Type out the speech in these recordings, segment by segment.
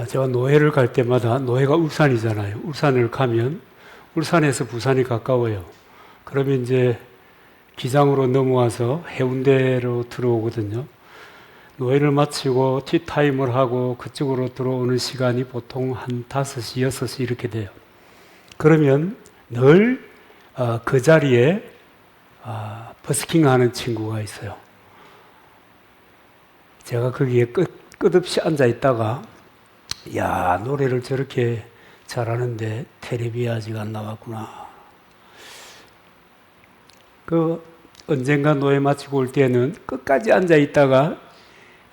제가 노회를 갈 때마다, 노회가 울산이잖아요. 울산을 가면 울산에서 부산이 가까워요. 그러면 이제 기장으로 넘어와서 해운대로 들어오거든요. 노회를 마치고 티타임을 하고 그쪽으로 들어오는 시간이 보통 한 5시, 6시 이렇게 돼요. 그러면 늘 그 자리에 버스킹 하는 친구가 있어요. 제가 거기에 끝없이 앉아 있다가, 야, 노래를 저렇게 잘하는데 텔레비에 아직 안 나왔구나. 언젠가 노래 마치고 올 때는 끝까지 앉아 있다가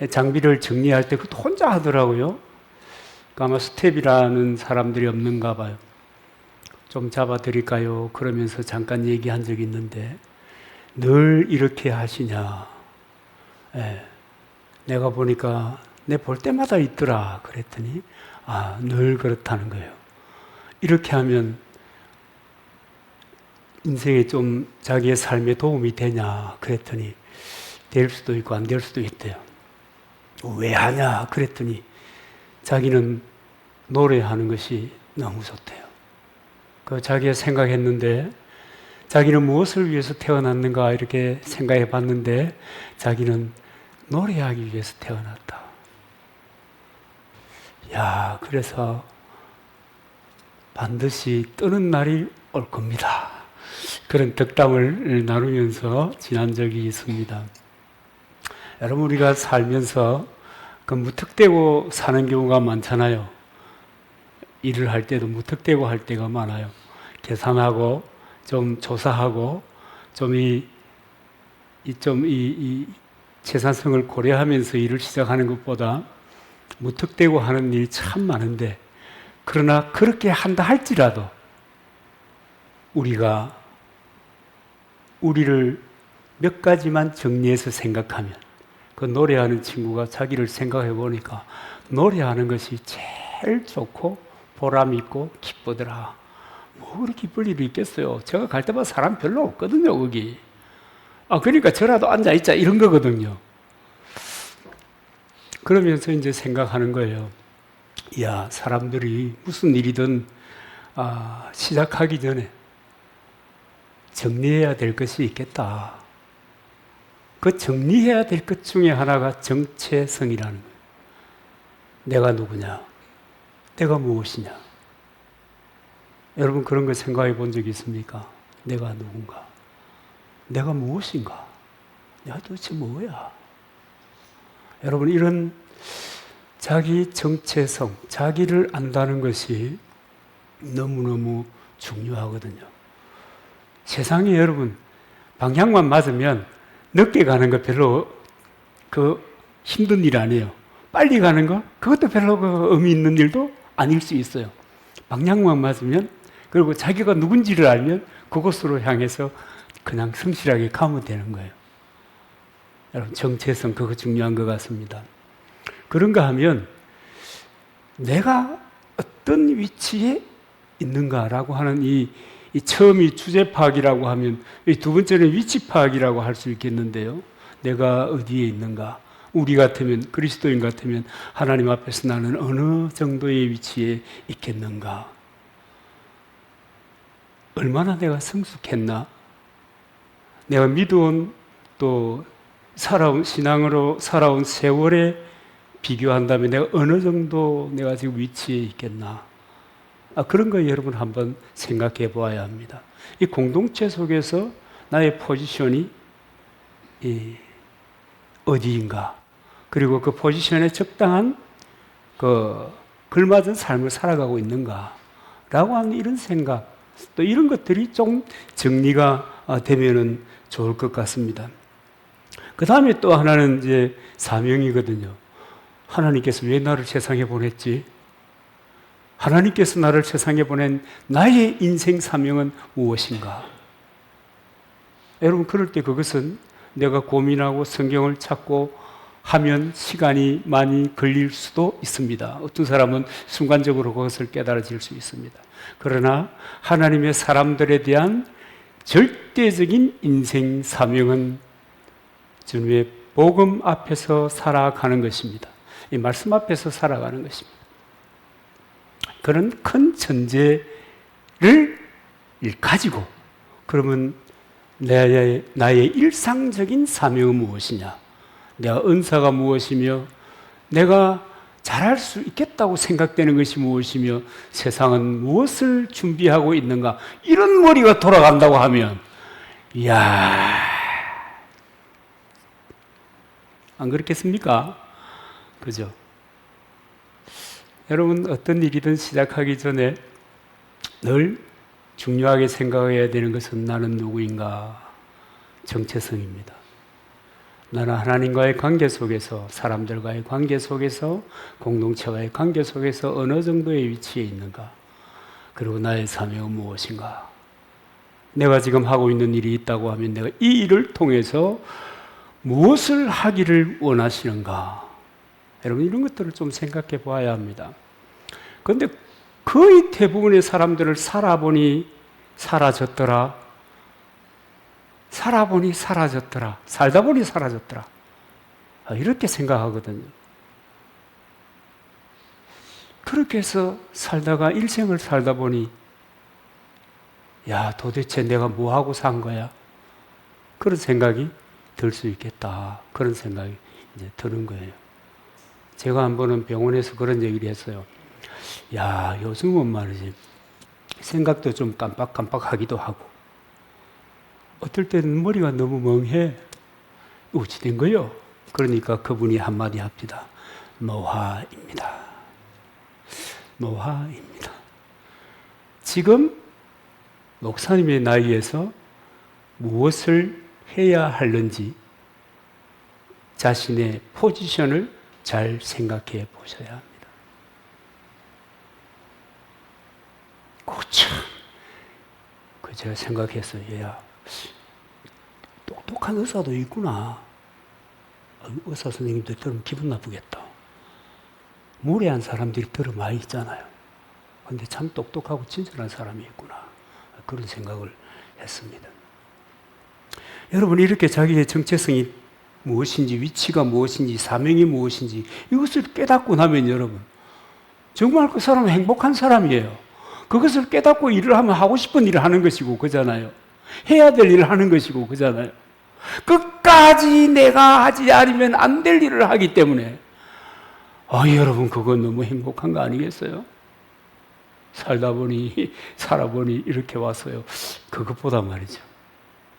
장비를 정리할 때 그것도 혼자 하더라고요. 아마 스텝이라는 사람들이 없는가 봐요. 좀 잡아드릴까요? 그러면서 잠깐 얘기한 적이 있는데, 늘 이렇게 하시냐. 내가 보니까 내 볼 때마다 있더라. 그랬더니 늘 그렇다는 거예요. 이렇게 하면 인생에 좀 자기의 삶에 도움이 되냐. 그랬더니 될 수도 있고 안 될 수도 있대요. 왜 하냐. 그랬더니 자기는 노래하는 것이 너무 좋대요. 자기가 생각했는데, 자기는 무엇을 위해서 태어났는가 이렇게 생각해 봤는데, 자기는 노래하기 위해서 태어났다. 야, 그래서 반드시 뜨는 날이 올 겁니다. 그런 덕담을 나누면서 지난 적이 있습니다. 여러분, 우리가 살면서 무턱대고 사는 경우가 많잖아요. 일을 할 때도 무턱대고 할 때가 많아요. 계산하고 좀 조사하고 좀 이 재산성을 고려하면서 일을 시작하는 것보다 무턱대고 하는 일이 참 많은데, 그러나 그렇게 한다 할지라도 우리를 몇 가지만 정리해서 생각하면, 그 노래하는 친구가 자기를 생각해 보니까 노래하는 것이 제일 좋고 보람 있고 기쁘더라. 뭐 그렇게 기쁠 일이 있겠어요. 제가 갈 때마다 사람 별로 없거든요, 거기. 그러니까 저라도 앉아있자, 이런 거거든요. 그러면서 이제 생각하는 거예요. 야, 사람들이 무슨 일이든 시작하기 전에 정리해야 될 것이 있겠다. 그 정리해야 될 것 중에 하나가 정체성이라는 거예요. 내가 누구냐? 내가 무엇이냐? 여러분, 그런 거 생각해 본 적이 있습니까? 내가 누군가? 내가 무엇인가? 내가 도대체 뭐야? 여러분, 이런 자기 정체성, 자기를 안다는 것이 너무너무 중요하거든요. 세상에 여러분, 방향만 맞으면 늦게 가는 거 별로 힘든 일 아니에요. 빨리 가는 거, 그것도 별로 의미 있는 일도 아닐 수 있어요. 방향만 맞으면, 그리고 자기가 누군지를 알면 그곳으로 향해서 그냥 성실하게 가면 되는 거예요. 여러분, 정체성, 그거 중요한 것 같습니다. 그런가 하면 내가 어떤 위치에 있는가라고 하는 이 처음이 주제 파악이라고 하면, 이 두 번째는 위치 파악이라고 할 수 있겠는데요. 내가 어디에 있는가? 우리 같으면, 그리스도인 같으면 하나님 앞에서 나는 어느 정도의 위치에 있겠는가? 얼마나 내가 성숙했나? 내가 믿어온 또 신앙으로 살아온 세월에 비교한다면 내가 어느 정도 내가 지금 위치에 있겠나? 그런 거 여러분 한번 생각해 보아야 합니다. 이 공동체 속에서 나의 포지션이 어디인가? 그리고 그 포지션에 적당한 걸맞은 삶을 살아가고 있는가? 라고 하는 이런 생각, 또 이런 것들이 좀 정리가 되면은 좋을 것 같습니다. 그 다음에 또 하나는 이제 사명이거든요. 하나님께서 왜 나를 세상에 보냈지? 하나님께서 나를 세상에 보낸 나의 인생 사명은 무엇인가? 여러분, 그럴 때 그것은 내가 고민하고 성경을 찾고 하면 시간이 많이 걸릴 수도 있습니다. 어떤 사람은 순간적으로 그것을 깨달아질 수 있습니다. 그러나 하나님의 사람들에 대한 절대적인 인생 사명은 주님의 복음 앞에서 살아가는 것입니다. 이 말씀 앞에서 살아가는 것입니다. 그런 큰 전제를 가지고 그러면 나의 일상적인 사명은 무엇이냐? 내가 은사가 무엇이며 내가 잘할 수 있겠다고 생각되는 것이 무엇이며 세상은 무엇을 준비하고 있는가? 이런 머리가 돌아간다고 하면 이야, 안 그렇겠습니까? 그죠? 여러분 어떤 일이든 시작하기 전에 늘 중요하게 생각해야 되는 것은 나는 누구인가? 정체성입니다. 나는 하나님과의 관계 속에서, 사람들과의 관계 속에서, 공동체와의 관계 속에서 어느 정도의 위치에 있는가? 그리고 나의 사명은 무엇인가? 내가 지금 하고 있는 일이 있다고 하면 내가 이 일을 통해서 무엇을 하기를 원하시는가? 여러분 이런 것들을 좀 생각해 봐야 합니다. 그런데 거의 대부분의 사람들을 살아보니 사라졌더라. 살아보니 사라졌더라. 살다 보니 사라졌더라. 이렇게 생각하거든요. 그렇게 해서 살다가 일생을 살다 보니 야, 도대체 내가 뭐하고 산 거야? 그런 생각이 들 수 있겠다. 그런 생각이 이제 드는 거예요. 제가 한 번은 병원에서 그런 얘기를 했어요. 야, 요즘은 말이지 생각도 좀 깜빡깜빡하기도 하고 어떨 때는 머리가 너무 멍해. 어찌 된 거요? 그러니까 그분이 한마디 합니다. 노화입니다. 노화입니다. 지금 목사님의 나이에서 무엇을 해야 하는지 자신의 포지션을 잘 생각해 보셔야 합니다. 참, 제가 생각했어요. 야, 똑똑한 의사도 있구나. 의사 선생님들 들으면 기분 나쁘겠다. 무례한 사람들이 들어 많이 있잖아요. 근데 참 똑똑하고 친절한 사람이 있구나. 그런 생각을 했습니다. 여러분 이렇게 자기의 정체성이 무엇인지, 위치가 무엇인지, 사명이 무엇인지 이것을 깨닫고 나면 여러분 정말 그 사람은 행복한 사람이에요. 그것을 깨닫고 일을 하면 하고 싶은 일을 하는 것이고 그잖아요. 해야 될 일을 하는 것이고 그잖아요. 끝까지 내가 하지 않으면 안 될 일을 하기 때문에 여러분 그건 너무 행복한 거 아니겠어요? 살아보니 이렇게 왔어요. 그것보다 말이죠.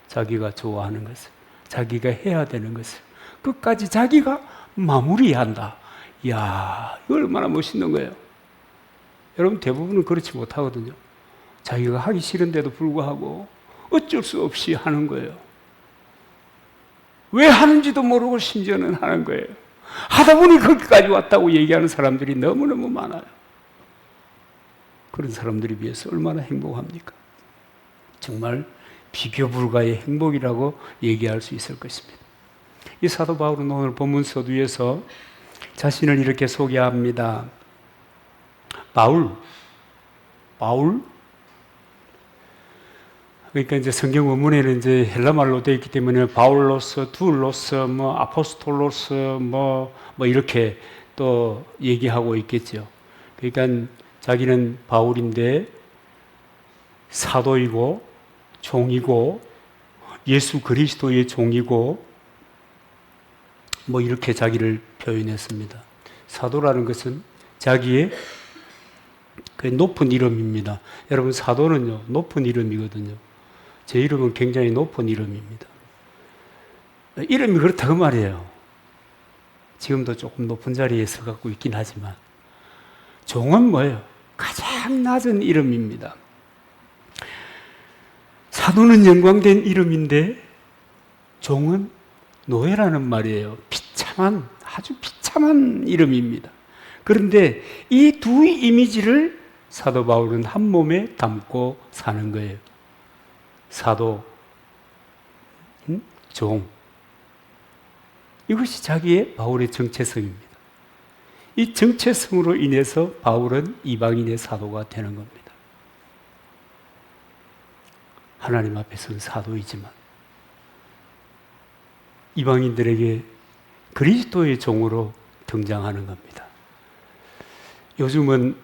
자기가 좋아하는 것을, 자기가 해야 되는 것을 끝까지 자기가 마무리한다. 이야, 이거 얼마나 멋있는 거예요. 여러분 대부분은 그렇지 못하거든요. 자기가 하기 싫은데도 불구하고 어쩔 수 없이 하는 거예요. 왜 하는지도 모르고 심지어는 하는 거예요. 하다 보니 거기까지 왔다고 얘기하는 사람들이 너무너무 많아요. 그런 사람들에 비해서 얼마나 행복합니까? 정말 비교 불가의 행복이라고 얘기할 수 있을 것입니다. 이 사도 바울은 오늘 본문 서두에서 자신을 이렇게 소개합니다. 바울. 그러니까 이제 성경 원문에는 이제 헬라말로 되어 있기 때문에 바울로서, 둘로서, 아포스톨로서, 이렇게 또 얘기하고 있겠죠. 그러니까 자기는 바울인데 사도이고 종이고 예수 그리스도의 종이고 이렇게 자기를 표현했습니다. 사도라는 것은 자기의 그 높은 이름입니다. 여러분 사도는요 높은 이름이거든요. 제 이름은 굉장히 높은 이름입니다. 이름이 그렇다고 말이에요. 지금도 조금 높은 자리에 서갖고 있긴 하지만 종은 뭐예요? 가장 낮은 이름입니다. 사도는 영광된 이름인데 종은 노예라는 말이에요. 아주 비참한 이름입니다. 그런데 이 두 이미지를 사도 바울은 한 몸에 담고 사는 거예요. 사도, 종. 이것이 자기의 바울의 정체성입니다. 이 정체성으로 인해서 바울은 이방인의 사도가 되는 겁니다. 하나님 앞에서는 사도이지만 이방인들에게 그리스도의 종으로 등장하는 겁니다. 요즘은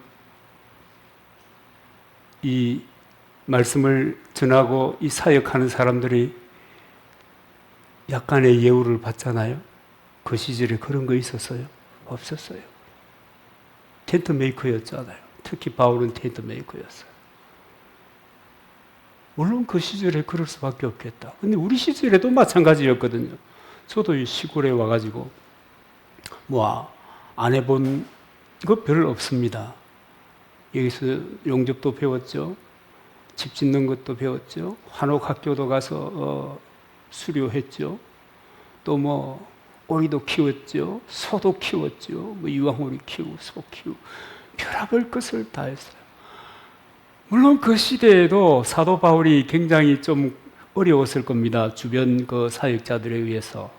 이 말씀을 전하고 이 사역하는 사람들이 약간의 예우를 받잖아요. 그 시절에 그런 거 있었어요? 없었어요. 텐트 메이커였잖아요. 특히 바울은 텐트 메이커였어요. 물론 그 시절에 그럴 수밖에 없겠다. 근데 우리 시절에도 마찬가지였거든요. 저도 이 시골에 와가지고 안 해본 거 별로 없습니다. 여기서 용접도 배웠죠. 집 짓는 것도 배웠죠. 한옥학교도 가서 수료했죠. 또 오리도 키웠죠. 소도 키웠죠. 유황오리 키우고 소 키우고 별의별 것을 다 했어요. 물론 그 시대에도 사도 바울이 굉장히 좀 어려웠을 겁니다. 주변 그 사역자들에 의해서.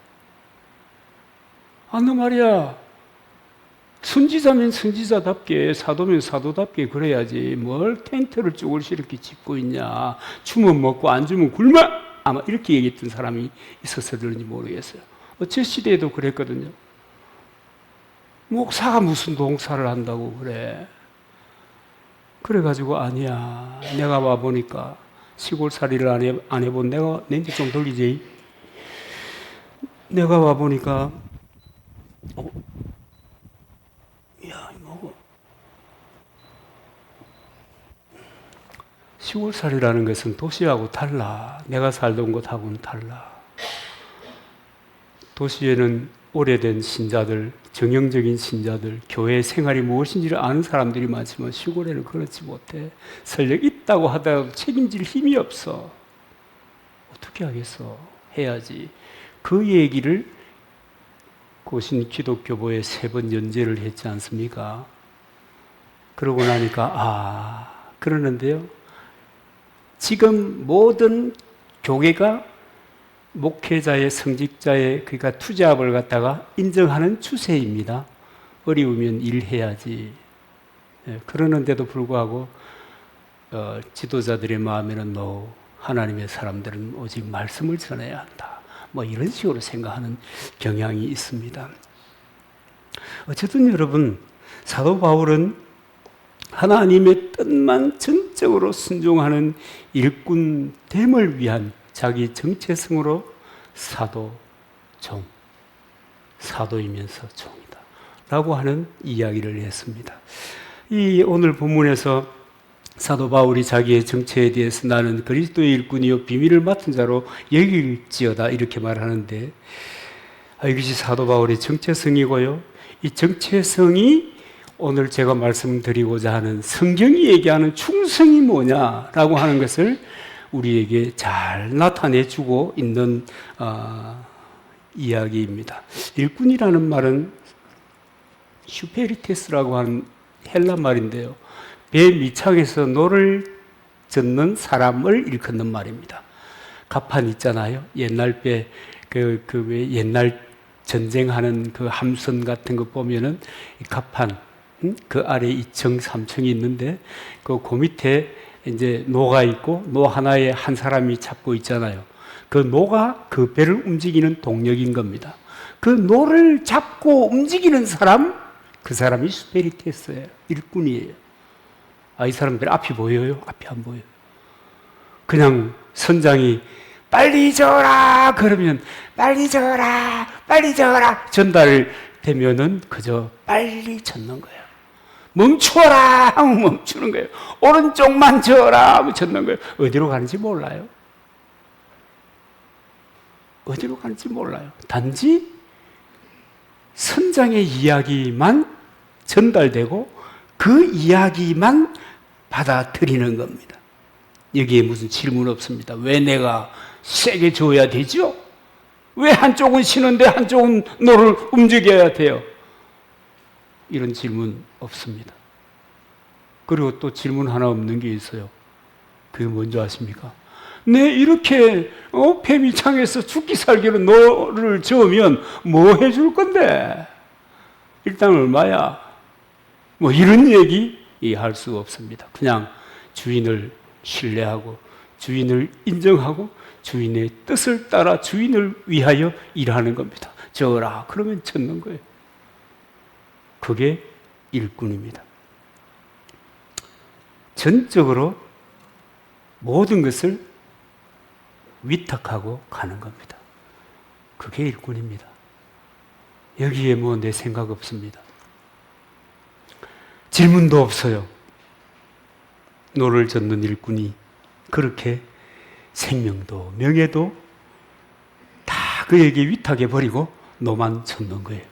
너 말이야, 선지자면 선지자답게, 사도면 사도답게 그래야지 뭘 텐트를 쭈글씩 이렇게 짓고 있냐. 주면 먹고 안 주면 굶어. 아마 이렇게 얘기했던 사람이 있어서 그런지 모르겠어요. 제 시대에도 그랬거든요. 목사가 무슨 농사를 한다고 그래. 그래가지고 아니야. 내가 와보니까 시골살이를 안 해본 내가 렌즈 좀 돌리지. 내가 와보니까 시골살이라는 것은 도시하고 달라. 내가 살던 곳하고는 달라. 도시에는 오래된 신자들, 정형적인 신자들, 교회 생활이 무엇인지를 아는 사람들이 많지만 시골에는 그렇지 못해. 설령 있다고 하더라도 책임질 힘이 없어. 어떻게 하겠어? 해야지. 그 얘기를 고신 기독교보에 3번 연재를 했지 않습니까? 그러고 나니까 그러는데요. 지금 모든 교회가 목회자의 성직자의 그러니까 투잡을 갖다가 인정하는 추세입니다. 어려우면 일해야지. 그러는데도 불구하고 지도자들의 마음에는 하나님의 사람들은 오직 말씀을 전해야 한다. 이런 식으로 생각하는 경향이 있습니다. 어쨌든 여러분, 사도 바울은 하나님의 뜻만 전적으로 순종하는 일꾼됨을 위한 자기 정체성으로 사도이면서 종이다 라고 하는 이야기를 했습니다. 이 오늘 본문에서 사도 바울이 자기의 정체에 대해서 나는 그리스도의 일꾼이요 비밀을 맡은 자로 여길지어다 이렇게 말하는데 이것이 사도 바울의 정체성이고요. 이 정체성이 오늘 제가 말씀드리고자 하는 성경이 얘기하는 충성이 뭐냐라고 하는 것을 우리에게 잘 나타내주고 있는 이야기입니다. 일꾼이라는 말은 슈페리테스라고 하는 헬라 말인데요. 배 밑창에서 노를 젓는 사람을 일컫는 말입니다. 갑판 있잖아요. 옛날 배, 왜 옛날 전쟁하는 그 함선 같은 거 보면은 갑판, 그 아래 2층, 3층이 있는데 그 밑에 이제 노가 있고 노 하나에 한 사람이 잡고 있잖아요. 그 노가 그 배를 움직이는 동력인 겁니다. 그 노를 잡고 움직이는 사람, 그 사람이 슈페리테스예요. 일꾼이에요. 이 사람들 앞이 보여요? 앞이 안 보여요. 그냥 선장이 빨리 저어라 그러면 빨리 저어라 빨리 저어라 전달되면은 그저 빨리 젓는 거예요. 멈추어라 하면 멈추는 거예요. 오른쪽만 저어라 하면 젓는 거예요. 어디로 가는지 몰라요. 어디로 가는지 몰라요. 단지 선장의 이야기만 전달되고 그 이야기만 받아들이는 겁니다. 여기에 무슨 질문 없습니다. 왜 내가 세게 줘야 되죠? 왜 한쪽은 쉬는데 한쪽은 너를 움직여야 돼요? 이런 질문 없습니다. 그리고 또 질문 하나 없는 게 있어요. 그게 뭔지 아십니까? 이렇게 배 밑창에서 죽기 살기로 너를 저으면 뭐 해줄 건데? 일당 얼마야? 이런 얘기 할 수 없습니다. 그냥 주인을 신뢰하고 주인을 인정하고 주인의 뜻을 따라 주인을 위하여 일하는 겁니다. 저어라 그러면 젓는 거예요. 그게 일꾼입니다. 전적으로 모든 것을 위탁하고 가는 겁니다. 그게 일꾼입니다. 여기에 뭐 내 생각 없습니다. 질문도 없어요. 노를 젓는 일꾼이 그렇게 생명도 명예도 다 그에게 위탁해 버리고 노만 젓는 거예요.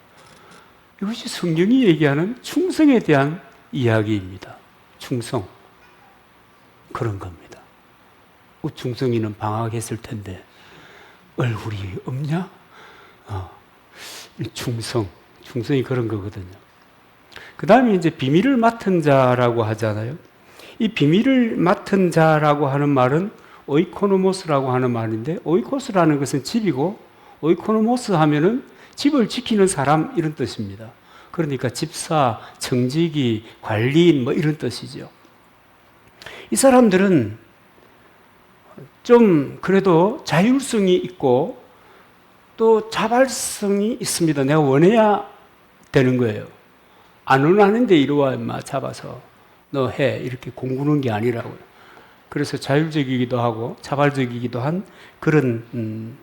이것이 성경이 얘기하는 충성에 대한 이야기입니다. 충성. 그런 겁니다. 우충성이는 방학했을 텐데 얼굴이 없냐? 충성이 그런 거거든요. 그 다음에 이제 비밀을 맡은 자라고 하잖아요. 이 비밀을 맡은 자라고 하는 말은 오이코노모스라고 하는 말인데, 오이코스라는 것은 집이고, 오이코노모스 하면은 집을 지키는 사람 이런 뜻입니다. 그러니까 집사, 청지기, 관리인 뭐 이런 뜻이죠. 이 사람들은 좀 그래도 자율성이 있고 또 자발성이 있습니다. 내가 원해야 되는 거예요. 안 원하는데 이리 와 임마 잡아서 너 해 이렇게 공구는 게 아니라고요. 그래서 자율적이기도 하고 자발적이기도 한 그런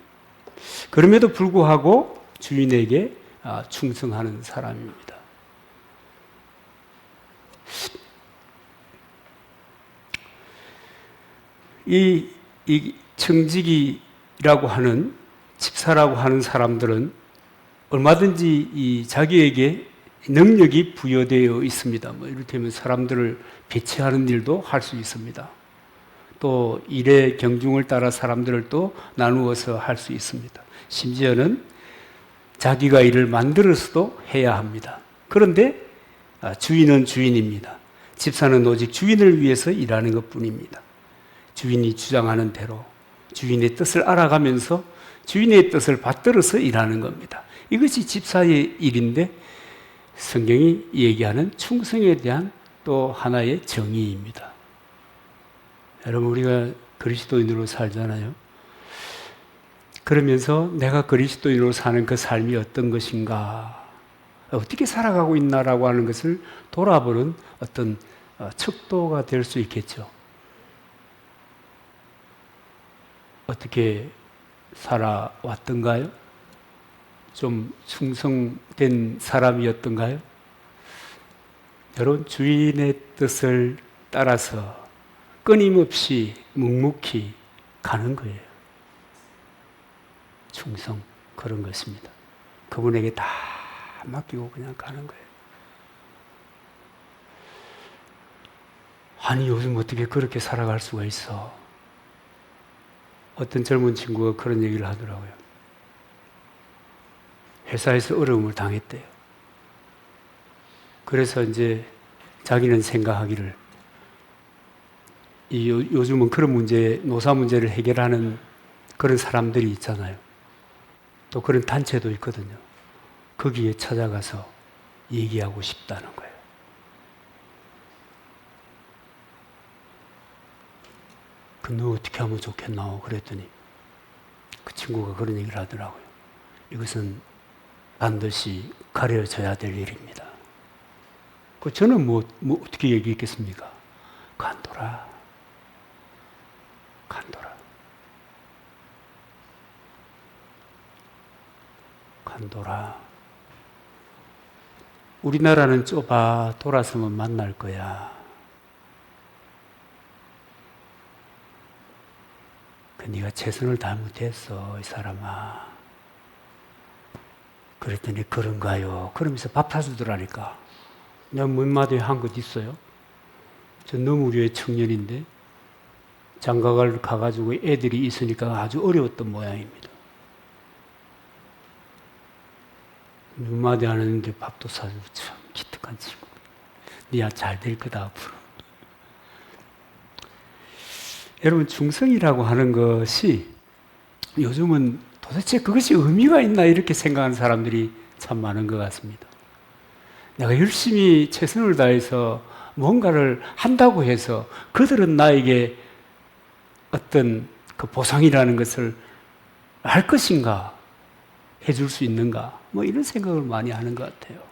그럼에도 불구하고 주인에게 충성하는 사람입니다. 이 청지기라고 하는 집사라고 하는 사람들은 얼마든지 이 자기에게 능력이 부여되어 있습니다. 뭐 이를테면 사람들을 배치하는 일도 할 수 있습니다. 또 일의 경중을 따라 사람들을 또 나누어서 할 수 있습니다. 심지어는 자기가 일을 만들어서도 해야 합니다. 그런데 주인은 주인입니다. 집사는 오직 주인을 위해서 일하는 것뿐입니다. 주인이 주장하는 대로 주인의 뜻을 알아가면서 주인의 뜻을 받들어서 일하는 겁니다. 이것이 집사의 일인데 성경이 얘기하는 충성에 대한 또 하나의 정의입니다. 여러분, 우리가 그리스도인으로 살잖아요. 그러면서 내가 그리스도인으로 사는 그 삶이 어떤 것인가, 어떻게 살아가고 있나라고 하는 것을 돌아보는 어떤 척도가 될 수 있겠죠. 어떻게 살아왔던가요? 좀 충성된 사람이었던가요? 여러분, 주인의 뜻을 따라서 끊임없이 묵묵히 가는 거예요. 충성, 그런 것입니다. 그분에게 다 맡기고 그냥 가는 거예요. 아니, 요즘 어떻게 그렇게 살아갈 수가 있어? 어떤 젊은 친구가 그런 얘기를 하더라고요. 회사에서 어려움을 당했대요. 그래서 이제 자기는 생각하기를 요즘은 그런 문제, 노사 문제를 해결하는 그런 사람들이 있잖아요. 또 그런 단체도 있거든요. 거기에 찾아가서 얘기하고 싶다는 거예요. 너 어떻게 하면 좋겠나? 그랬더니 그 친구가 그런 얘기를 하더라고요. 이것은 반드시 가려져야 될 일입니다. 저는 뭐 어떻게 얘기했겠습니까? 간도라. 우리나라는 좁아. 돌아서면 만날 거야. 네가 최선을 잘못했어, 이 사람아. 그랬더니 그런가요? 그러면서 밥 사주더라니까. 내가 몇 마디 한 것 있어요? 저 너무 우리의 청년인데 장가를 가가지고 애들이 있으니까 아주 어려웠던 모양입니다. 몇 마디 안 했는데 밥도 사주고 참 기특한 친구. 니야 잘 될 거다 앞으로. 여러분, 충성이라고 하는 것이 요즘은 도대체 그것이 의미가 있나 이렇게 생각하는 사람들이 참 많은 것 같습니다. 내가 열심히 최선을 다해서 뭔가를 한다고 해서 그들은 나에게 어떤 그 보상이라는 것을 할 것인가, 해줄 수 있는가, 뭐 이런 생각을 많이 하는 것 같아요.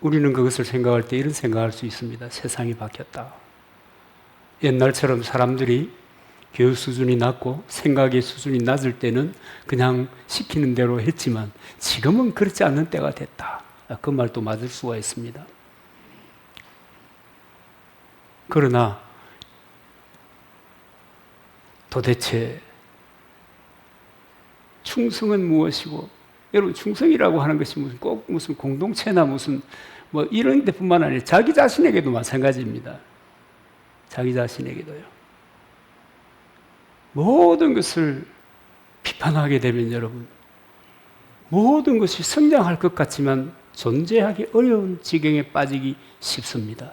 우리는 그것을 생각할 때 이런 생각할 수 있습니다. 세상이 바뀌었다. 옛날처럼 사람들이 교육 수준이 낮고 생각의 수준이 낮을 때는 그냥 시키는 대로 했지만 지금은 그렇지 않는 때가 됐다. 그 말도 맞을 수가 있습니다. 그러나 도대체 충성은 무엇이고, 여러분 충성이라고 하는 것이 무슨 공동체나 무슨 뭐 이런 데뿐만 아니라 자기 자신에게도 마찬가지입니다. 자기 자신에게도요. 모든 것을 비판하게 되면 여러분, 모든 것이 성장할 것 같지만 존재하기 어려운 지경에 빠지기 쉽습니다.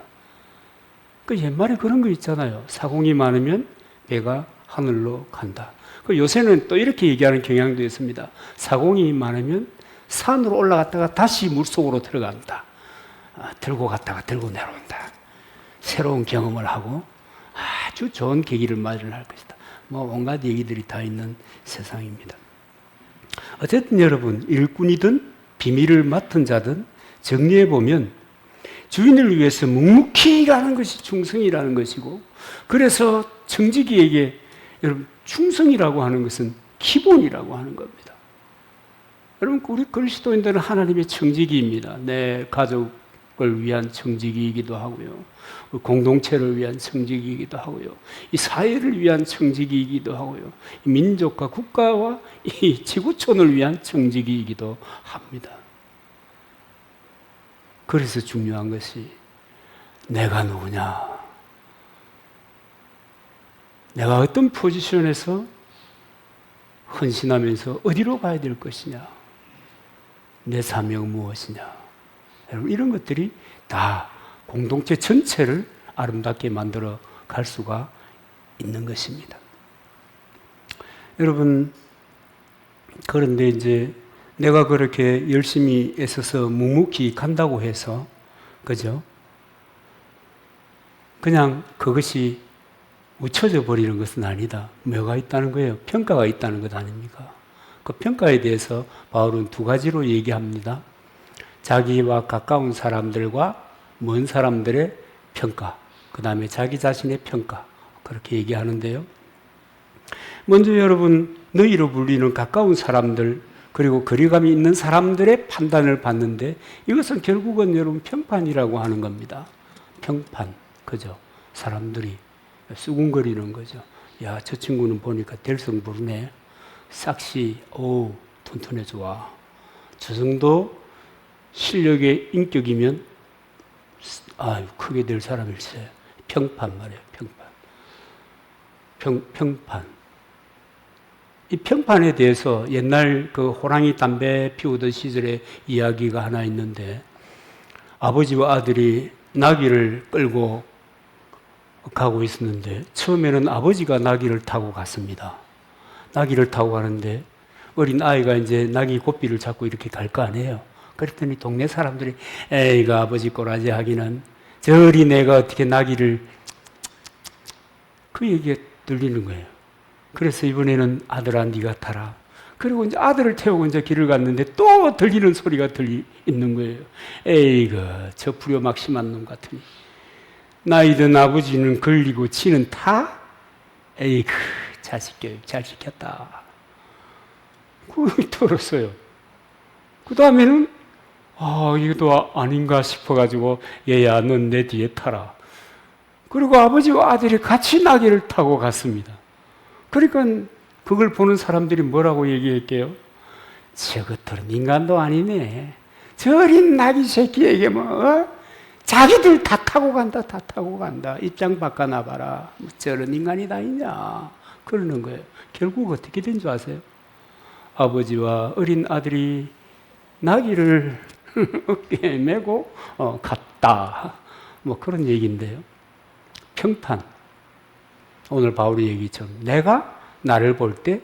그 옛말에 그런 거 있잖아요. 사공이 많으면 배가 하늘로 간다. 그 요새는 또 이렇게 얘기하는 경향도 있습니다. 사공이 많으면 산으로 올라갔다가 다시 물속으로 들어간다. 들고 갔다가 들고 내려온다. 새로운 경험을 하고 아주 좋은 계기를 마련할 것이다. 뭐 온갖 얘기들이 다 있는 세상입니다. 어쨌든 여러분, 일꾼이든 비밀을 맡은 자든 정리해 보면 주인을 위해서 묵묵히 일하는 것이 충성이라는 것이고, 그래서 청지기에게 여러분 충성이라고 하는 것은 기본이라고 하는 겁니다. 여러분, 우리 그리스도인들은 하나님의 청지기입니다. 내 가족을 위한 청지기이기도 하고요, 공동체를 위한 청지기이기도 하고요, 이 사회를 위한 청지기이기도 하고요, 이 민족과 국가와 이 지구촌을 위한 청지기이기도 합니다. 그래서 중요한 것이 내가 누구냐, 내가 어떤 포지션에서 헌신하면서 어디로 가야 될 것이냐, 내 사명은 무엇이냐. 여러분, 이런 것들이 다 공동체 전체를 아름답게 만들어 갈 수가 있는 것입니다. 여러분, 그런데 이제 내가 그렇게 열심히 애써서 묵묵히 간다고 해서, 그죠? 그냥 그것이 묻혀져 버리는 것은 아니다. 뭐가 있다는 거예요? 평가가 있다는 것 아닙니까? 그 평가에 대해서 바울은 두 가지로 얘기합니다. 자기와 가까운 사람들과 먼 사람들의 평가, 그 다음에 자기 자신의 평가, 그렇게 얘기하는데요. 먼저 여러분, 너희로 불리는 가까운 사람들, 그리고 거리감이 있는 사람들의 판단을 받는데, 이것은 결국은 여러분 평판이라고 하는 겁니다. 평판, 그죠? 사람들이 수군거리는 거죠. 야, 저 친구는 보니까 될성 부르네. 싹시, 오, 튼튼해 좋아. 저 정도 실력의 인격이면 아유, 크게 될 사람일세. 평판 말이에요. 평판. 이 평판에 대해서 옛날 그 호랑이 담배 피우던 시절의 이야기가 하나 있는데, 아버지와 아들이 나귀를 끌고 가고 있었는데 처음에는 아버지가 나귀를 타고 갔습니다. 나귀를 타고 가는데 어린 아이가 이제 나귀 고삐를 잡고 이렇게 갈 거 아니에요. 그랬더니 동네 사람들이 에이가 아버지 꼬라지 하기는 저리 내가 어떻게 나귀를, 그 얘기가 들리는 거예요. 그래서 이번에는 아들아 네가 타라. 그리고 이제 아들을 태우고 이제 길을 갔는데 또 들리는 소리가 있는 거예요. 에이그 저 불효막심한 놈 같으니 나이든 아버지는 걸리고 지는 타? 에이그 자식 교육 잘 시켰다. 그걸 들었어요. 그 다음에는 이것도 아닌가 싶어가지고 얘야 넌 내 뒤에 타라. 그리고 아버지와 아들이 같이 나귀를 타고 갔습니다. 그러니까 그걸 보는 사람들이 뭐라고 얘기할게요? 저것들은 인간도 아니네. 저 어린 나귀 새끼에게 자기들 다 타고 간다. 입장 바꿔놔봐라. 저런 인간이 다 있냐. 그러는 거예요. 결국 어떻게 된 줄 아세요? 아버지와 어린 아들이 나귀를 어깨에 메고 갔다. 뭐 그런 얘기인데요. 평판. 오늘 바울의 얘기처럼 내가 나를 볼 때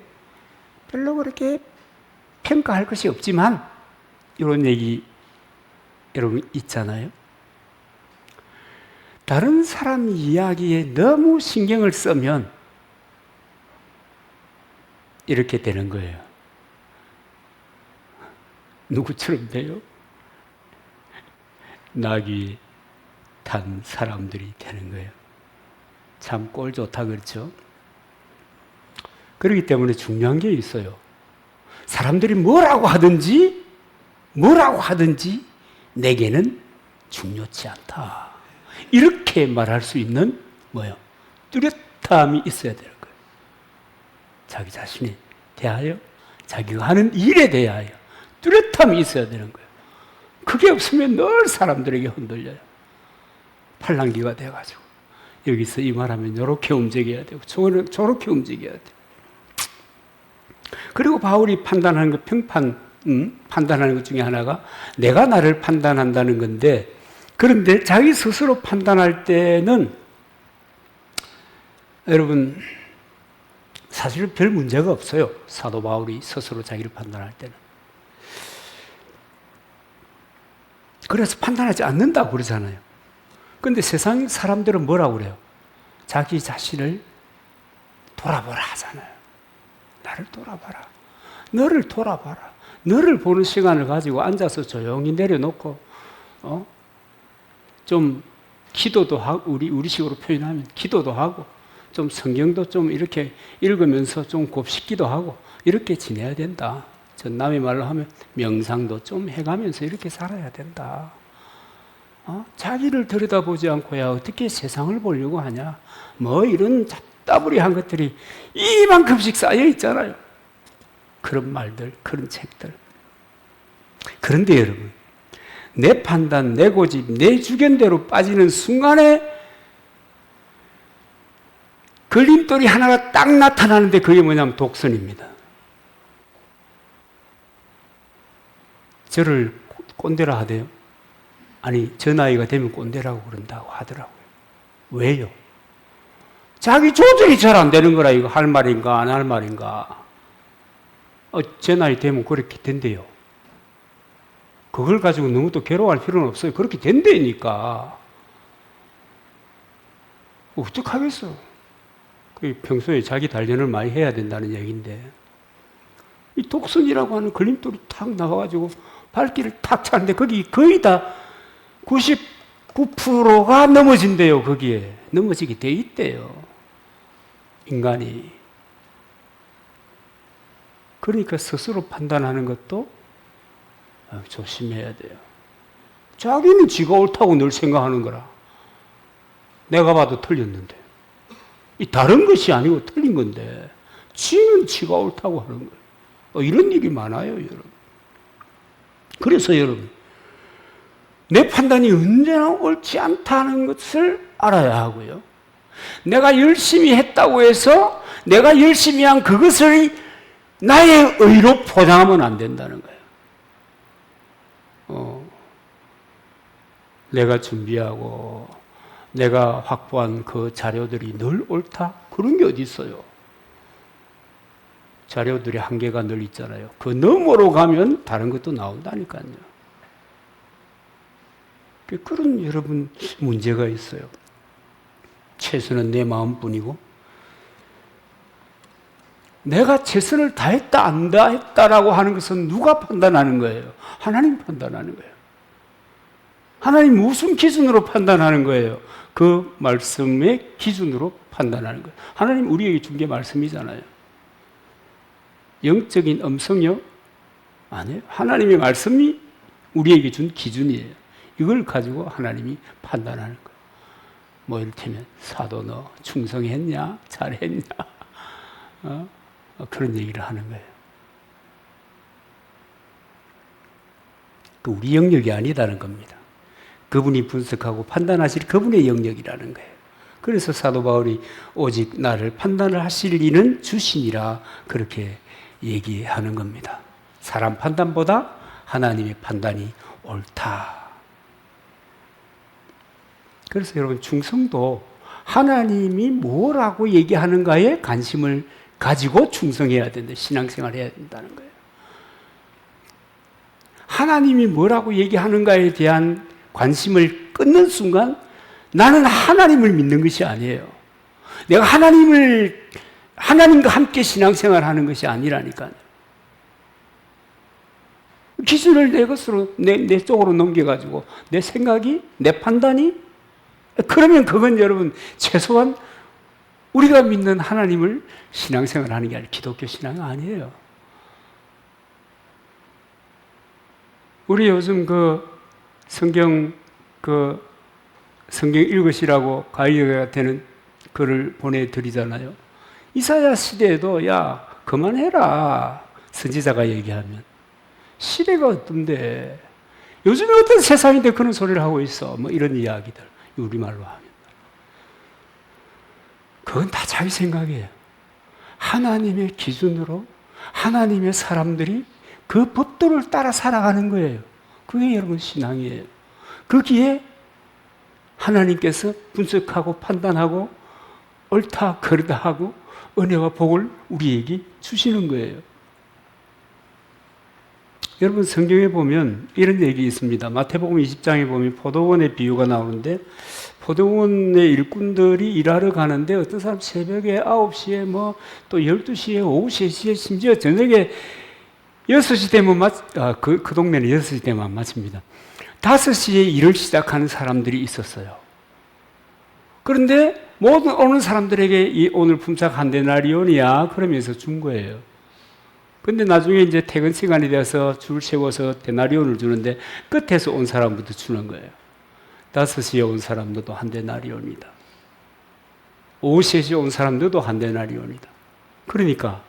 별로 그렇게 평가할 것이 없지만, 이런 얘기 여러분 있잖아요. 다른 사람 이야기에 너무 신경을 쓰면 이렇게 되는 거예요. 누구처럼 돼요? 나귀 탄 사람들이 되는 거예요. 참 꼴 좋다 그렇죠? 그렇기 때문에 중요한 게 있어요. 사람들이 뭐라고 하든지 내게는 중요치 않다. 이렇게 말할 수 있는 뭐요? 뚜렷함이 있어야 되는 거예요. 자기 자신에 대하여, 자기가 하는 일에 대하여 뚜렷함이 있어야 되는 거예요. 그게 없으면 늘 사람들에게 흔들려요. 팔랑귀가 돼가지고 여기서 이 말하면 이렇게 움직여야 되고 저렇게 움직여야 돼요. 그리고 바울이 판단하는 것, 판단하는 것 중에 하나가 내가 나를 판단한다는 건데, 그런데 자기 스스로 판단할 때는 여러분 사실 별 문제가 없어요. 사도 바울이 스스로 자기를 판단할 때는. 그래서 판단하지 않는다고 그러잖아요. 그런데 세상 사람들은 뭐라고 그래요? 자기 자신을 돌아보라 하잖아요. 나를 돌아봐라. 너를 돌아봐라. 너를 보는 시간을 가지고 앉아서 조용히 내려놓고, 좀 기도도 하고, 우리식으로 표현하면 기도도 하고, 좀 성경도 좀 이렇게 읽으면서 좀 곱씹기도 하고, 이렇게 지내야 된다. 전남의 말로 하면 명상도 좀 해가면서 이렇게 살아야 된다. 자기를 들여다보지 않고야 어떻게 세상을 보려고 하냐. 뭐 이런 잡다부리한 것들이 이만큼씩 쌓여 있잖아요. 그런 말들, 그런 책들. 그런데 여러분, 내 판단, 내 고집, 내 주견대로 빠지는 순간에 걸림돌이 하나가 딱 나타나는데 그게 뭐냐면 독선입니다. 저를 꼰대라 하대요. 아니, 저 나이가 되면 꼰대라고 그런다고 하더라고요. 왜요? 자기 조절이 잘 안 되는 거라. 이거 할 말인가 안 할 말인가. 제 나이 되면 그렇게 된대요. 그걸 가지고 너무 또 괴로워할 필요는 없어요. 그렇게 된다니까. 어떡하겠어. 평소에 자기 단련을 많이 해야 된다는 얘기인데, 이 독선이라고 하는 걸림돌이 탁 나와가지고 발길을 탁 차는데 거기 거의 다 99%가 넘어진대요. 거기에 넘어지게 돼 있대요. 인간이. 그러니까 스스로 판단하는 것도 조심해야 돼요. 자기는 지가 옳다고 늘 생각하는 거라. 내가 봐도 틀렸는데. 이 다른 것이 아니고 틀린 건데 지는 지가 옳다고 하는 거예요. 이런 일이 많아요, 여러분. 그래서 여러분, 내 판단이 언제나 옳지 않다는 것을 알아야 하고요. 내가 열심히 했다고 해서 내가 열심히 한 그것을 나의 의로 포장하면 안 된다는 거예요. 내가 준비하고 내가 확보한 그 자료들이 늘 옳다? 그런 게 어디 있어요? 자료들의 한계가 늘 있잖아요. 그 너머로 가면 다른 것도 나온다니까요. 그런 여러분 문제가 있어요. 최선은 내 마음뿐이고 내가 최선을 다했다 안 다했다라고 하는 것은 누가 판단하는 거예요? 하나님 판단하는 거예요. 하나님 무슨 기준으로 판단하는 거예요? 그 말씀의 기준으로 판단하는 거예요. 하나님 우리에게 준 게 말씀이잖아요. 영적인 음성이요? 아니에요. 하나님의 말씀이 우리에게 준 기준이에요. 이걸 가지고 하나님이 판단하는 거예요. 뭐 이를테면 사도 너 충성했냐? 잘했냐? 그런 얘기를 하는 거예요. 그 우리 영역이 아니다는 겁니다. 그분이 분석하고 판단하실 그분의 영역이라는 거예요. 그래서 사도 바울이 오직 나를 판단을 하실 이는 주시니라 그렇게 얘기하는 겁니다. 사람 판단보다 하나님의 판단이 옳다. 그래서 여러분 충성도 하나님이 뭐라고 얘기하는가에 관심을 가지고 충성해야 된다. 신앙생활 해야 된다는 거예요. 하나님이 뭐라고 얘기하는가에 대한 관심을 끊는 순간 나는 하나님을 믿는 것이 아니에요. 내가 하나님과 함께 신앙생활 하는 것이 아니라니까요. 기준을 내 것으로, 내 쪽으로 넘겨가지고, 내 생각이, 내 판단이, 그러면 그건 여러분, 최소한 우리가 믿는 하나님을 신앙생활 하는 게 아니라 기독교 신앙이 아니에요. 우리 요즘 성경 읽으시라고 가이드가 되는 글을 보내드리잖아요. 이사야 시대에도 야 그만해라 선지자가 얘기하면 시대가 어떤데 요즘에 어떤 세상인데 그런 소리를 하고 있어 뭐 이런 이야기들 우리말로 하면 그건 다 자기 생각이에요. 하나님의 기준으로 하나님의 사람들이 그 법도를 따라 살아가는 거예요. 그게 여러분 신앙이에요. 거기에 하나님께서 분석하고 판단하고 옳다 그르다 하고 은혜와 복을 우리에게 주시는 거예요. 여러분 성경에 보면 이런 얘기 있습니다. 마태복음 20장에 보면 포도원의 비유가 나오는데 포도원의 일꾼들이 일하러 가는데 어떤 사람 새벽에 9시에 또 12시에 오후 3시에 심지어 저녁에 6시 되면 그 동네는 6시 되면 안 마칩니다. 5시에 일을 시작하는 사람들이 있었어요. 그런데 모든 오는 사람들에게 오늘 품삯 한 데나리온이야 그러면서 준 거예요. 근데 나중에 이제 퇴근 시간이 돼서 줄 세워서 데나리온을 주는데 끝에서 온 사람부터 주는 거예요. 5시에 온 사람들도 한 데나리온이다. 오후 3시에 온 사람들도 한 데나리온이다. 그러니까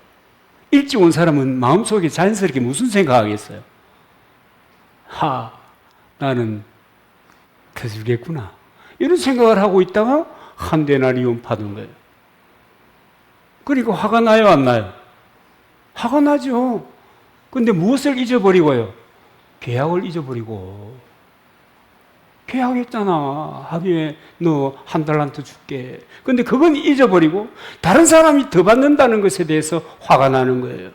일찍 온 사람은 마음속에 자연스럽게 무슨 생각하겠어요? 나는 더 주겠구나. 이런 생각을 하고 있다가 한 데나리온 받은 거예요. 그러니까 화가 나요, 안 나요? 화가 나죠. 근데 무엇을 잊어버리고요? 계약을 잊어버리고. 계약했잖아. 합의에 너 한 달란트 줄게. 근데 그건 잊어버리고 다른 사람이 더 받는다는 것에 대해서 화가 나는 거예요.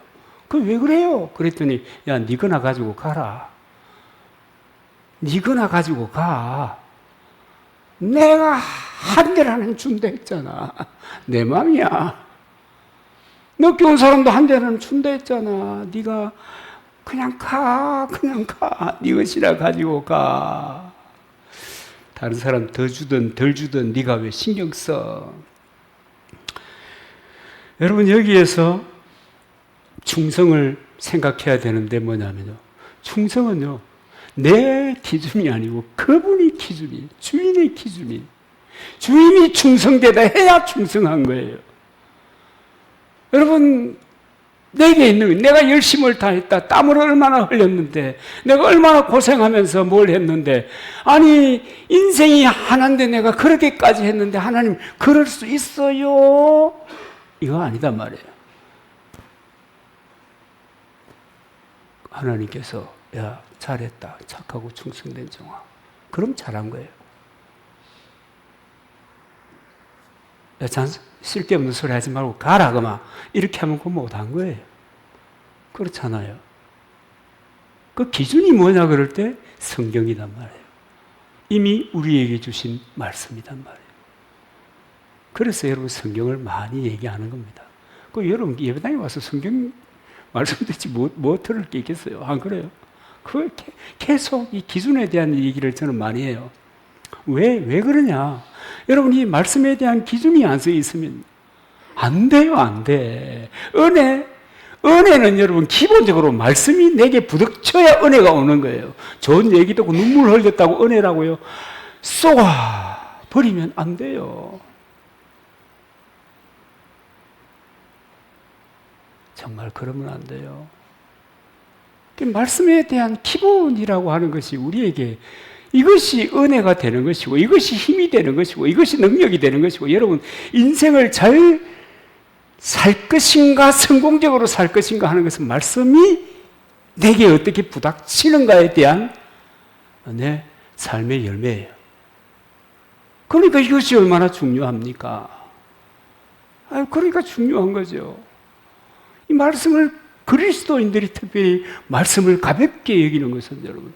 그 왜 그래요? 그랬더니 야, 니거나 가지고 가라. 니거나 가지고 가. 내가 한 대라는 준다 했잖아. 내 맘이야. 늦게 온 사람도 한 대라는 준다 했잖아. 네가 그냥 가. 네 것이라 가지고 가. 다른 사람 더 주든 덜 주든 네가 왜 신경 써? 여러분 여기에서 충성을 생각해야 되는데 뭐냐면요. 충성은요. 내 기준이 아니고 그분이 기준이, 주인의 기준이. 주인이 충성되다 해야 충성한 거예요. 여러분 내게 있는 내가 열심을 다했다. 땀을 얼마나 흘렸는데 내가 얼마나 고생하면서 뭘 했는데 아니 인생이 하나인데 내가 그렇게까지 했는데 하나님 그럴 수 있어요? 이거 아니단 말이에요. 하나님께서 야 잘했다. 착하고 충성된 종아. 그럼 잘한 거예요. 야, 쓸데없는 소리 하지 말고 가라 그만. 이렇게 하면 그거 못한 거예요. 그렇잖아요. 그 기준이 뭐냐 그럴 때 성경이단 말이에요. 이미 우리에게 주신 말씀이단 말이에요. 그래서 여러분 성경을 많이 얘기하는 겁니다. 그 여러분 예배당에 와서 성경 말씀 듣지 뭐 들을 게 있겠어요? 안 그래요? 그 계속 이 기준에 대한 얘기를 저는 많이 해요. 왜 그러냐? 여러분 이 말씀에 대한 기준이 안 써 있으면 안 돼요, 안 돼. 은혜는 여러분 기본적으로 말씀이 내게 부닥쳐야 은혜가 오는 거예요. 좋은 얘기 듣고 눈물 흘렸다고 은혜라고요? 쏘아 버리면 안 돼요. 정말 그러면 안 돼요. 말씀에 대한 기본이라고 하는 것이 우리에게 이것이 은혜가 되는 것이고 이것이 힘이 되는 것이고 이것이 능력이 되는 것이고 여러분 인생을 잘 살 것인가 성공적으로 살 것인가 하는 것은 말씀이 내게 어떻게 부닥치는가에 대한 내 삶의 열매예요. 그러니까 이것이 얼마나 중요합니까? 그러니까 중요한 거죠. 이 말씀을 그리스도인들이 특별히 말씀을 가볍게 여기는 것은 여러분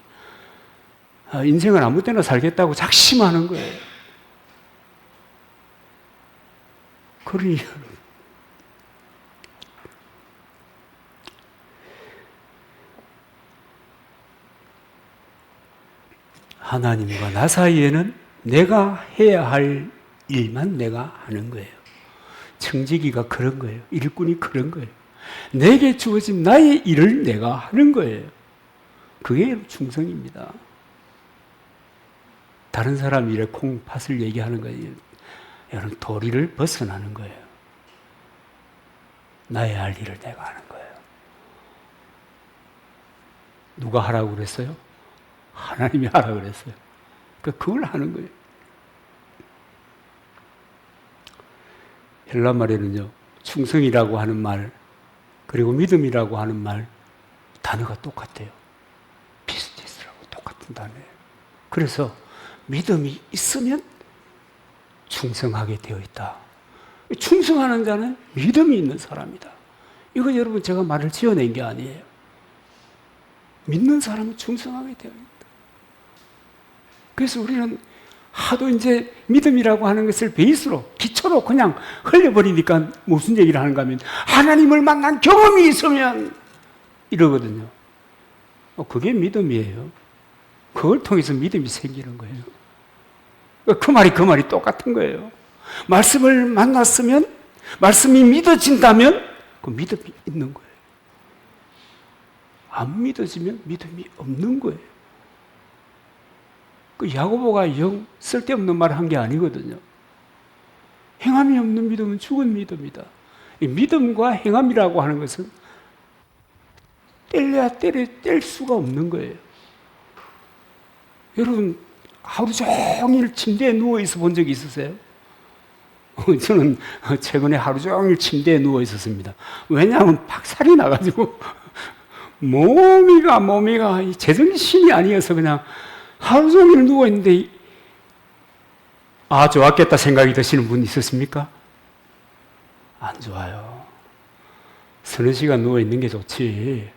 인생을 아무 때나 살겠다고 작심하는 거예요. 그러니 여러분 하나님과 나 사이에는 내가 해야 할 일만 내가 하는 거예요. 청지기가 그런 거예요. 일꾼이 그런 거예요. 내게 주어진 나의 일을 내가 하는 거예요. 그게 충성입니다. 다른 사람 일에 콩팥을 얘기하는 거예요. 여러분, 도리를 벗어나는 거예요. 나의 할 일을 내가 하는 거예요. 누가 하라고 그랬어요? 하나님이 하라고 그랬어요. 그걸 하는 거예요. 헬라 말에는요, 충성이라고 하는 말, 그리고 믿음이라고 하는 말, 단어가 똑같아요. 피스티스라고 똑같은 단어예요. 그래서 믿음이 있으면 충성하게 되어 있다. 충성하는 자는 믿음이 있는 사람이다. 이거 여러분 제가 말을 지어낸 게 아니에요. 믿는 사람은 충성하게 되어 있다. 그래서 우리는 하도 이제 믿음이라고 하는 것을 베이스로, 기초로 그냥 흘려버리니까 무슨 얘기를 하는가 하면 하나님을 만난 경험이 있으면 이러거든요. 그게 믿음이에요. 그걸 통해서 믿음이 생기는 거예요. 그 말이 똑같은 거예요. 말씀을 만났으면, 말씀이 믿어진다면 그 믿음이 있는 거예요. 안 믿어지면 믿음이 없는 거예요. 그 야고보가 영 쓸데없는 말을 한 게 아니거든요. 행함이 없는 믿음은 죽은 믿음이다. 이 믿음과 행함이라고 하는 것은 뗄래야 뗄 수가 없는 거예요. 여러분, 하루 종일 침대에 누워있어 본 적이 있으세요? 저는 최근에 하루 종일 침대에 누워 있었습니다. 왜냐하면 박살이 나가지고 몸이가 제정신이 아니어서 그냥 하루 종일 누워 있는데, 좋았겠다 생각이 드시는 분 있으십니까? 안 좋아요. 서너 시간 누워 있는 게 좋지.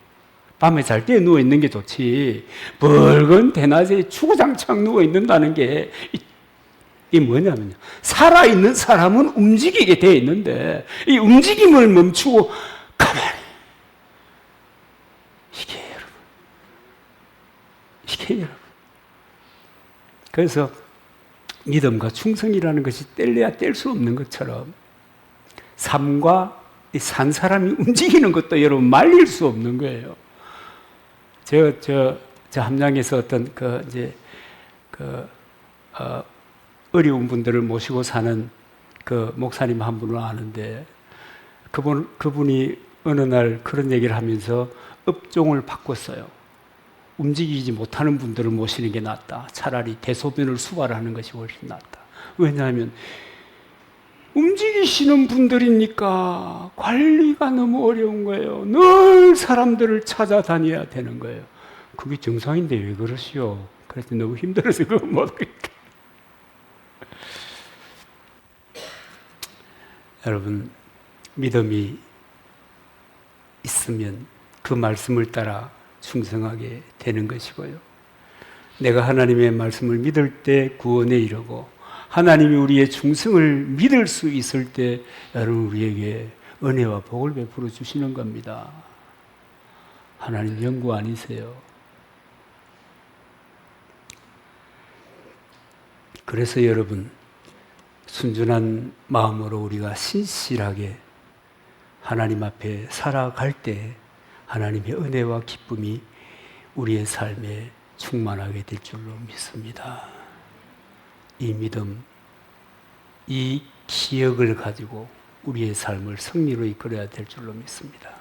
밤에 잘 때 누워 있는 게 좋지. 붉은 대낮에 주구장창 누워 있는다는 게 이 뭐냐면요, 살아있는 사람은 움직이게 되어 있는데 이 움직임을 멈추고 가만히, 이게 여러분, 그래서 믿음과 충성이라는 것이 뗄래야 뗄 수 없는 것처럼 삶과 산 사람이 움직이는 것도 여러분 말릴 수 없는 거예요. 저 함양에서 어떤 어려운 분들을 모시고 사는 그 목사님 한 분을 아는데, 그분이 어느 날 그런 얘기를 하면서 업종을 바꿨어요. 움직이지 못하는 분들을 모시는 게 낫다. 차라리 대소변을 수발하는 것이 훨씬 낫다. 왜냐하면 움직이시는 분들이니까 관리가 너무 어려운 거예요. 늘 사람들을 찾아다녀야 되는 거예요. 그게 정상인데 왜 그러시오? 그래서 너무 힘들어서 그거 못하겠다. 여러분, 믿음이 있으면 그 말씀을 따라 충성하게 되는 것이고요. 내가 하나님의 말씀을 믿을 때 구원에 이르고 하나님이 우리의 충성을 믿을 수 있을 때 여러분 우리에게 은혜와 복을 베풀어 주시는 겁니다. 하나님 연구 아니세요? 그래서 여러분, 순전한 마음으로 우리가 신실하게 하나님 앞에 살아갈 때 하나님의 은혜와 기쁨이 우리의 삶에 충만하게 될 줄로 믿습니다. 이 믿음, 이 기억을 가지고 우리의 삶을 승리로 이끌어야 될 줄로 믿습니다.